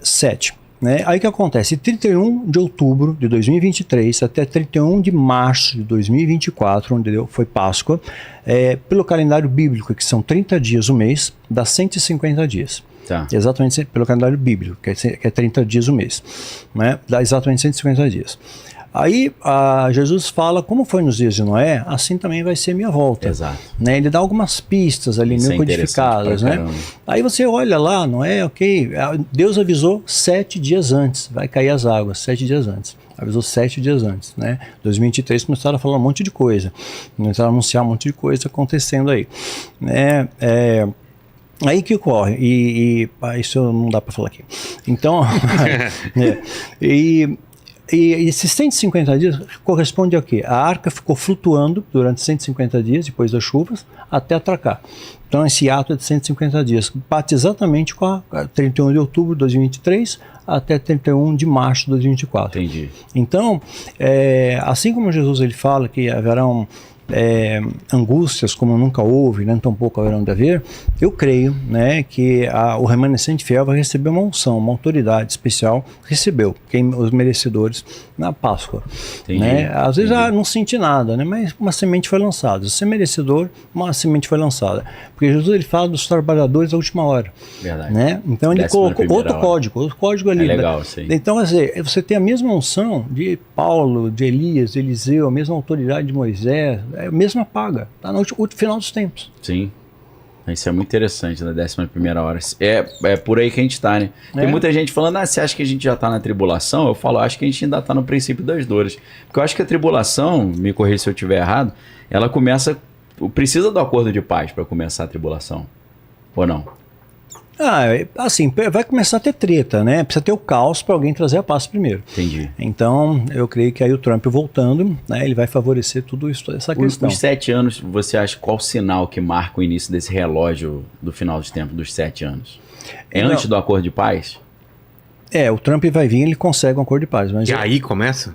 7. Né? Aí o que acontece? 31 de outubro de 2023 até 31 de março de 2024, onde foi Páscoa, pelo calendário bíblico, que são 30 dias o mês, dá 150 dias. Exatamente pelo calendário bíblico, que é 30 dias o mês. Né? Dá exatamente 150 dias. Aí Jesus fala, como foi nos dias de Noé, assim também vai ser minha volta. Exato. Né? Ele dá algumas pistas ali, meio codificadas. Né? Aí você olha lá, Noé, ok, Deus avisou 7 dias antes, vai cair as águas, 7 dias antes. Avisou 7 dias antes, né? 2023 começaram a falar um monte de coisa, começaram a anunciar um monte de coisa acontecendo aí. Né? Aí que ocorre, isso não dá para falar aqui. Então, e esses 150 dias corresponde ao quê? A arca ficou flutuando durante 150 dias, depois das chuvas, até atracar. Então esse ato é de 150 dias, bate exatamente com a 31 de outubro de 2023 até 31 de março de 2024. Entendi. Então, assim como Jesus ele fala que haverão angústias como nunca houve, nem tampouco haverão de haver, eu creio, né, que o remanescente fiel vai receber uma unção, uma autoridade especial, recebeu, os merecedores na Páscoa. Né? Às vezes não senti nada, né, mas uma semente foi lançada. Se é merecedor, uma semente foi lançada. Porque Jesus ele fala dos trabalhadores da última hora. Verdade. Né? Então ele colocou outro código ali. Legal, sim. Então, quer dizer, você tem a mesma unção de Paulo, de Elias, de Eliseu, a mesma autoridade de Moisés, a mesma paga, está no final dos tempos. Sim, isso é muito interessante, na 11ª hora. É por aí que a gente está, né? Tem muita gente falando, você acha que a gente já está na tribulação? Eu falo, acho que a gente ainda está no princípio das dores. Porque eu acho que a tribulação, me corrija se eu estiver errado, ela precisa do acordo de paz para começar a tribulação, ou não? Assim, vai começar a ter treta, né? Precisa ter o caos para alguém trazer a paz primeiro. Entendi. Então, eu creio que aí o Trump voltando, né, ele vai favorecer tudo isso, essa questão. Os 7 anos, você acha qual sinal que marca o início desse relógio do final dos tempos, dos 7 anos? Antes do acordo de paz? O Trump vai vir, ele consegue um acordo de paz. Mas aí começa?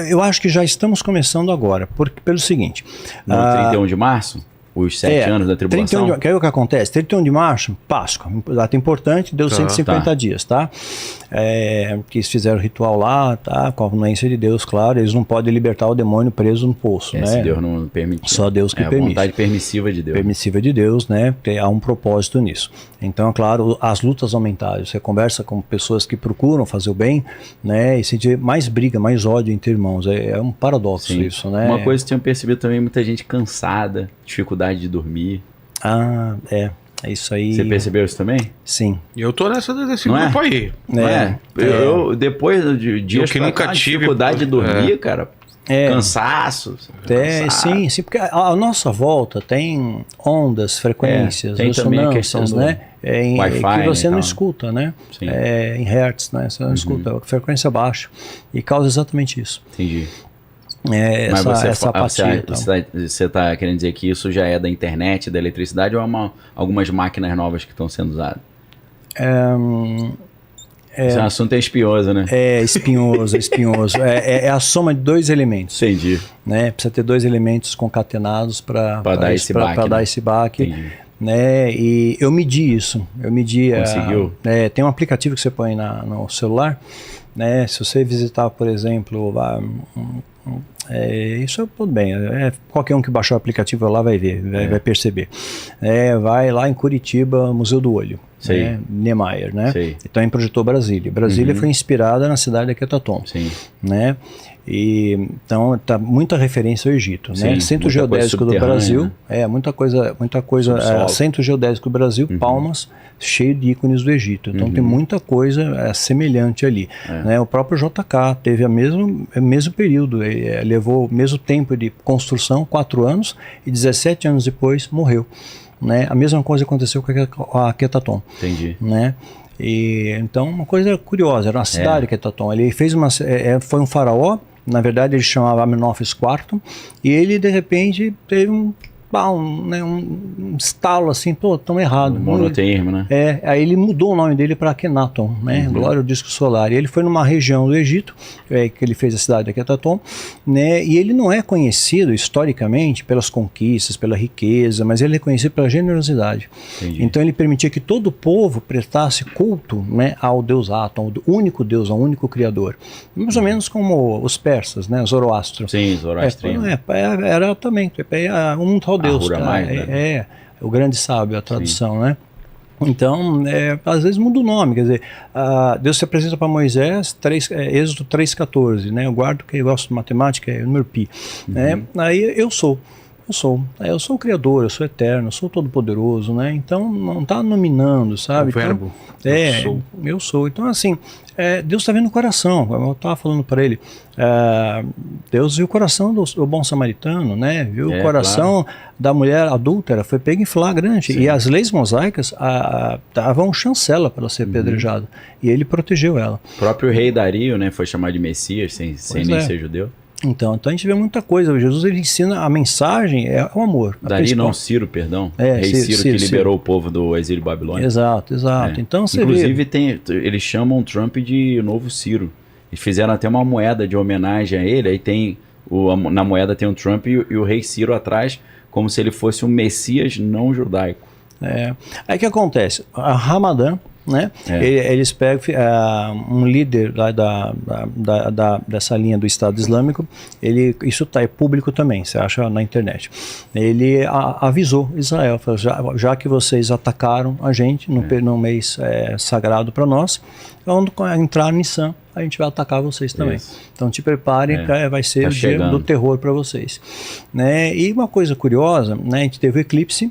Eu acho que já estamos começando agora, pelo seguinte... No 31 de março? Os 7 anos da tribulação? Que é o que acontece? 31 de março, Páscoa, data importante, deu 150 dias, tá? Que eles fizeram o ritual lá, tá? Com a anuência de Deus, claro, eles não podem libertar o demônio preso no poço, né? Se Deus não permitir. Só Deus que permite. A vontade permissiva de Deus. Permissiva de Deus, né? Há um propósito nisso. Então, é claro, as lutas aumentaram. Você conversa com pessoas que procuram fazer o bem, né? E se vê mais briga, mais ódio entre irmãos. É um paradoxo isso, né? Uma coisa que eu tenho percebido também, muita gente cansada, dificuldade de dormir. É isso aí. Você percebeu isso também? Sim. Eu tô desse grupo aí. Eu depois de dias que nunca tive dificuldade de dormir, cara. Cansaço. Sim, porque a nossa volta tem ondas, frequências, tem também a questão do Wi-Fi, que você não escuta, né? Em hertz, né? Você não escuta, frequência baixa, e causa exatamente isso. Entendi. Mas essa apatia. Você está querendo dizer que isso já é da internet, da eletricidade, ou algumas máquinas novas que estão sendo usadas? Esse assunto é espinhoso, né? É espinhoso. É a soma de 2 elementos. Entendi. Né? Precisa ter 2 elementos concatenados para dar esse baque. Entendi. Né? E eu medi isso. Conseguiu? Tem um aplicativo que você põe no celular. Né? Se você visitar, por exemplo, isso tudo bem, qualquer um que baixar o aplicativo lá vai ver, vai perceber. Vai lá em Curitiba, Museu do Olho, né? Niemeyer, né? Então em projetou Brasília. Brasília foi inspirada na cidade de Aquetaton, né? E então tá muita referência ao Egito, né? Centro geodésico do Brasil, muita coisa, centro geodésico do Brasil, Palmas, cheio de ícones do Egito. Então tem muita coisa semelhante ali, né? O próprio JK teve o mesmo período, levou o mesmo tempo de construção, 4 anos, e 17 anos depois morreu, né? A mesma coisa aconteceu com a Aquetaton. Entendi. Né? Então uma coisa curiosa, era uma cidade Aquetaton. Ele fez foi um faraó. Na verdade, ele chamava Amenófis IV, e ele, de repente, teve um estalo assim, tão errado. Monoteísmo, né? Aí ele mudou o nome dele para Akhenaton, né? Glória ao disco solar. E ele foi numa região do Egito, que ele fez a cidade de Aquetaton, né? E ele não é conhecido historicamente pelas conquistas, pela riqueza, mas ele é conhecido pela generosidade. Entendi. Então ele permitia que todo o povo prestasse culto, né, ao Deus Atom, ao único Deus, ao único Criador. Mais ou menos como os persas, né? Zoroastro. Sim, Zoroastrino. Era também um tal Deus, né? O grande sábio, a tradução, né? Então, às vezes muda o nome, quer dizer, Deus se apresenta para Moisés, Êxodo 3,14, né? Eu guardo que eu gosto de matemática, é o número pi, né? Aí eu sou. Eu sou o Criador, eu sou eterno, eu sou todo-poderoso, né? Então não está nominando, sabe? O verbo. Então, eu sou. Então, assim, Deus está vendo o coração. Eu estava falando para ele, Deus viu o coração do bom samaritano, né? Viu o coração da mulher adúltera, foi pego em flagrante. Sim. E as leis mosaicas davam chancela para ela ser apedrejada. E ele protegeu ela. O próprio rei Dario, né, foi chamado de Messias, sem nem ser judeu. Então a gente vê muita coisa. Jesus, ele ensina, a mensagem é o amor. Ciro, perdão. Rei Ciro que liberou o povo do exílio babilônico. Exato. Então você inclusive eles chamam Trump de novo Ciro. Eles fizeram até uma moeda de homenagem a ele. Aí tem na moeda tem o Trump e o rei Ciro atrás, como se ele fosse um Messias não judaico. Aí o que acontece? A Ramadã, né? Eles pegam um líder lá dessa linha do Estado Islâmico, isso é público também, você acha na internet. Ele avisou Israel, falou, já que vocês atacaram a gente no mês sagrado para nós, quando entrar em Nissan, a gente vai atacar vocês também. Isso. Então te preparem, vai ser o dia do terror para vocês. Né? E uma coisa curiosa, né? A gente teve o eclipse.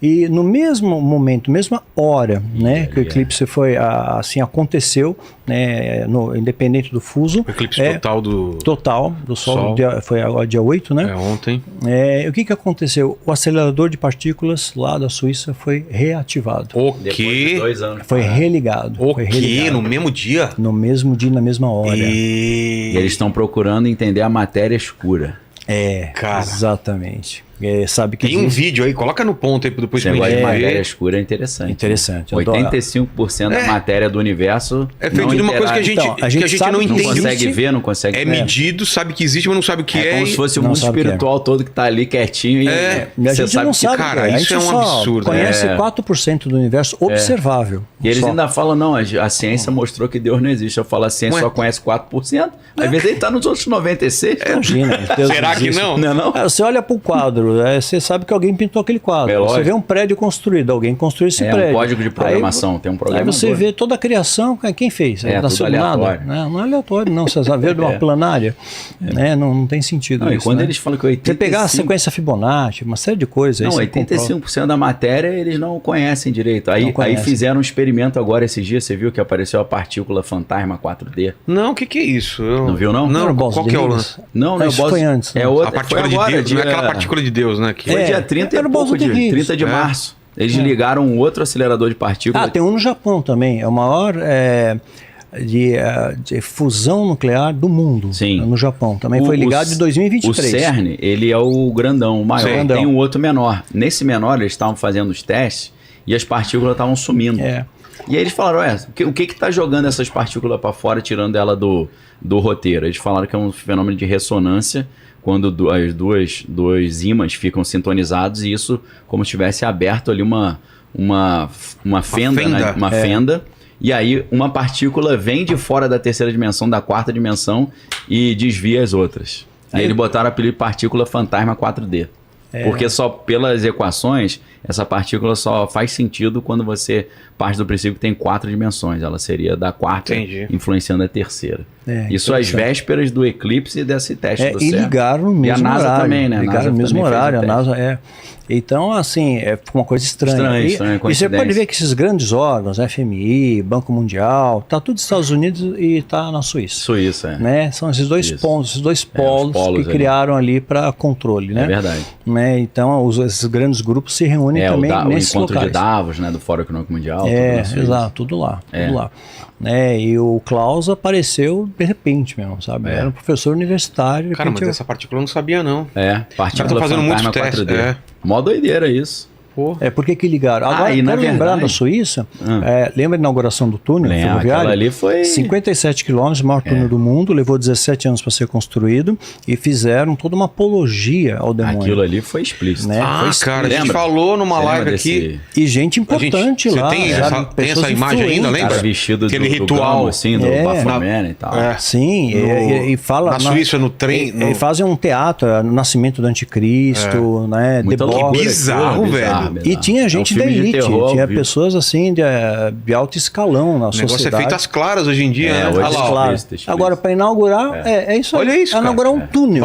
E no mesmo momento, mesma hora, né, que o eclipse foi, assim, aconteceu, né, independente do fuso. O eclipse total do Sol. Foi dia 8, né? Ontem. O que aconteceu? O acelerador de partículas lá da Suíça foi reativado. O quê? Depois de 2 anos. Foi religado. O quê? No mesmo dia? No mesmo dia, na mesma hora. E eles estão procurando entender a matéria escura. Cara. Exatamente. Sabe que tem um vídeo aí, coloca no ponto aí depois que de matéria escura é interessante. Interessante. 85% da matéria do universo é feito de uma coisa que a gente não entende. Não consegue ver, não consegue ver. Medido, sabe que existe, mas não sabe o que é. É como se fosse o mundo espiritual todo que tá ali quietinho. E a gente não sabe. Cara, isso é um absurdo. Conhece 4% do universo observável. E eles ainda falam, não, a ciência mostrou que Deus não existe. Eu falo, a ciência só conhece 4%. Às vezes ele tá nos outros 96%. Imagina. Será que não? Não. Você olha pro quadro, você sabe que alguém pintou aquele quadro. Você vê um prédio construído, alguém construiu esse prédio. É um código de programação, tem um programa. Aí você vê toda a criação, quem fez? Tudo aleatório. Não é aleatório, não. Você vê de uma planária. Não tem sentido isso. E quando eles falam que 85%... Você pegar a sequência Fibonacci, uma série de coisas. Não, 85% da matéria eles não conhecem direito. Aí fizeram um experimento agora esses dias, você viu que apareceu a partícula fantasma 4D? Não, o que é isso? Não viu, não? Não, qual que é o lance? Não, isso foi antes. É outra, a partícula de Deus, não é aquela partícula de Deus, né? Foi dia 30 de março. Eles ligaram um outro acelerador de partículas. Tem um no Japão também. É o maior de fusão nuclear do mundo. Sim. No Japão. Também foi ligado em 2023. O CERN, ele é o grandão, o maior. Sim. Tem um outro menor. Nesse menor, eles estavam fazendo os testes e as partículas estavam sumindo. E aí eles falaram, o que está jogando essas partículas para fora, tirando ela do roteiro? Eles falaram que é um fenômeno de ressonância, quando as dois ímãs ficam sintonizados, e isso como se tivesse aberto ali uma fenda. Né? Uma fenda. E aí uma partícula vem de fora da terceira dimensão, da quarta dimensão, e desvia as outras. E eles botaram o apelido de partícula fantasma 4D. Porque só pelas equações, essa partícula só faz sentido quando você parte do princípio que tem 4 dimensões. Ela seria da quarta, influenciando a terceira. Isso às vésperas do eclipse e desse teste do CERN. E ligaram no mesmo horário. E a NASA também, né? Ligaram no mesmo horário. A NASA Então, assim, é uma coisa estranha. E você pode ver que esses grandes órgãos, FMI, Banco Mundial, tá tudo nos Estados Unidos e tá na Suíça. Suíça, né? São esses dois pontos, esses dois polos que criaram ali para controle, né? É verdade. Né? Então, esses grandes grupos se reúnem também nesses locais. O encontro de Davos, né? Do Fórum Econômico Mundial. Exato, tudo lá. E o Klaus apareceu de repente mesmo, sabe? Era um professor universitário. Cara, mas essa partícula eu não sabia, não. Partícula fazendo muitos testes. Mó doideira isso. Por que ligaram? Agora, quero lembrar da Suíça, lembra a inauguração do túnel ferroviário? Ali foi 57 quilômetros, o maior túnel do mundo, levou 17 anos para ser construído e fizeram toda uma apologia ao demônio. Aquilo ali foi explícito. Né? Cara, a gente falou numa live aqui. E gente importante lá. Você tem essa imagem ainda, lembra? Cara vestido aquele do ritual gamo, assim, do Baphomet e tal. Sim, e fala... Na Suíça, no trem... E fazem um teatro, o nascimento do anticristo, né? Bizarro, velho. E tinha gente da elite, tinha pessoas assim de alto escalão na sociedade. O negócio é feito às claras hoje em dia, né? Agora, para inaugurar, é isso aí. Olha isso, inaugurar um túnel.